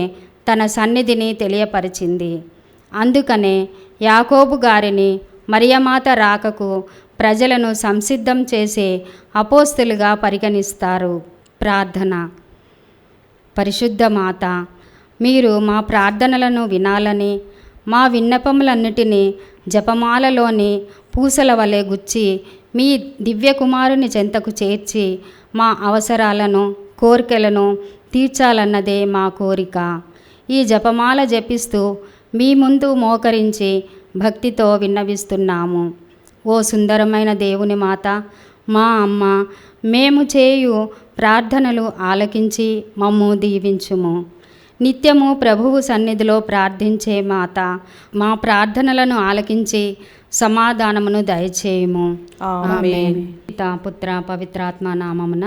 తన సన్నిధిని తెలియపరిచింది. అందుకనే యాకోబు గారిని మరియమాత రాకకు ప్రజలను సంసిద్ధం చేసే అపోస్తులుగా పరిగణిస్తారు. ప్రార్థన. పరిశుద్ధ మాత, మీరు మా ప్రార్థనలను వినాలని, మా విన్నపములన్నిటినీ జపమాలలోని పూసల వలె గుచ్చి మీ దివ్యకుమారుని చెంతకు చేర్చి మా అవసరాలను, కోరికలను తీర్చాలన్నదే మా కోరిక. ఈ జపమాల జపిస్తూ మీ ముందు మోకరించి భక్తితో విన్నవిస్తున్నాము. ఓ సుందరమైన దేవుని మాత, మా అమ్మ, మేము చేయు ప్రార్థనలు ఆలకించి మమ్ము దీవించుము. నిత్యము ప్రభువు సన్నిధిలో ప్రార్థించే మాత, మా ప్రార్థనలను ఆలకించి సమాధానమును దయచేయుము. ఆమేన్. పితా, పుత్ర, పవిత్రాత్మ నామమున